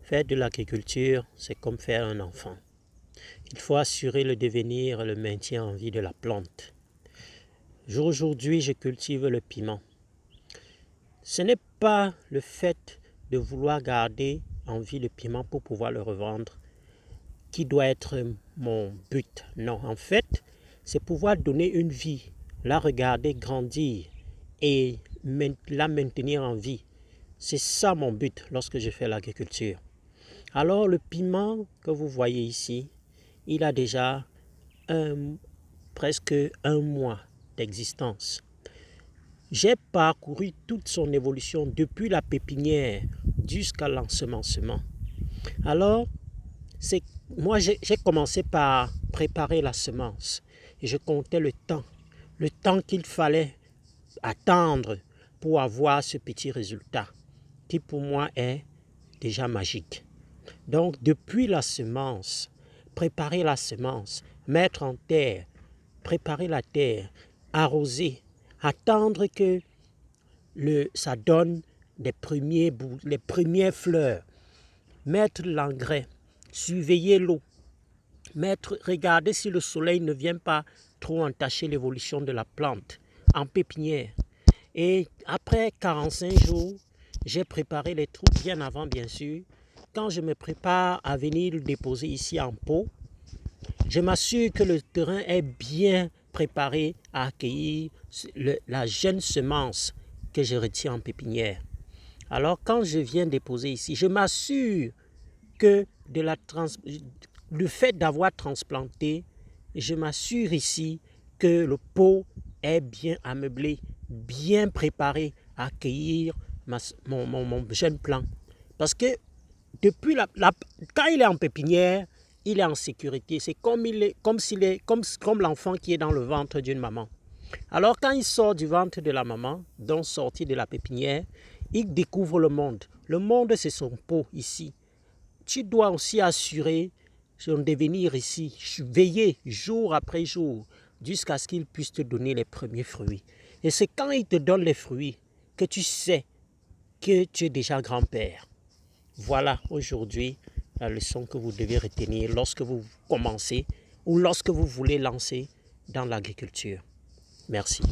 Faire de l'agriculture, c'est comme faire un enfant. Il faut assurer le devenir et le maintien en vie de la plante. Aujourd'hui, je cultive le piment. Ce n'est pas le fait de vouloir garder en vie le piment pour pouvoir le revendre qui doit être mon but. Non, en fait, c'est pouvoir donner une vie, la regarder grandir et la maintenir en vie. C'est ça mon but lorsque je fais l'agriculture. Alors le piment que vous voyez ici, il a déjà presque un mois d'existence. J'ai parcouru toute son évolution depuis la pépinière jusqu'à l'ensemencement. Alors, moi j'ai commencé par préparer la semence et je comptais le temps qu'il fallait attendre pour avoir ce petit résultat qui pour moi est déjà magique. Donc depuis la semence, préparer la semence, mettre en terre, préparer la terre, arroser, attendre que ça donne les premières fleurs, mettre l'engrais, surveiller l'eau, regarder si le soleil ne vient pas trop entacher l'évolution de la plante en pépinière. Et après 45 jours, j'ai préparé les trous bien avant, bien sûr. Quand je me prépare à venir le déposer ici en pot, je m'assure que le terrain est bien préparé à accueillir la jeune semence que je retiens en pépinière. Alors quand je viens déposer ici, je m'assure que le fait d'avoir transplanté, je m'assure ici que le pot est bien ameublé, bien préparé à accueillir mon jeune plant. Parce que depuis quand il est en pépinière, il est en sécurité. C'est comme l'enfant qui est dans le ventre d'une maman. Alors quand il sort du ventre de la maman, donc sorti de la pépinière, il découvre le monde. Le monde, c'est son pot ici. Tu dois aussi assurer son devenir ici, veiller jour après jour jusqu'à ce qu'il puisse te donner les premiers fruits. Et c'est quand il te donne les fruits que tu sais que tu es déjà grand-père. Voilà aujourd'hui la leçon que vous devez retenir lorsque vous commencez ou lorsque vous voulez lancer dans l'agriculture. Merci.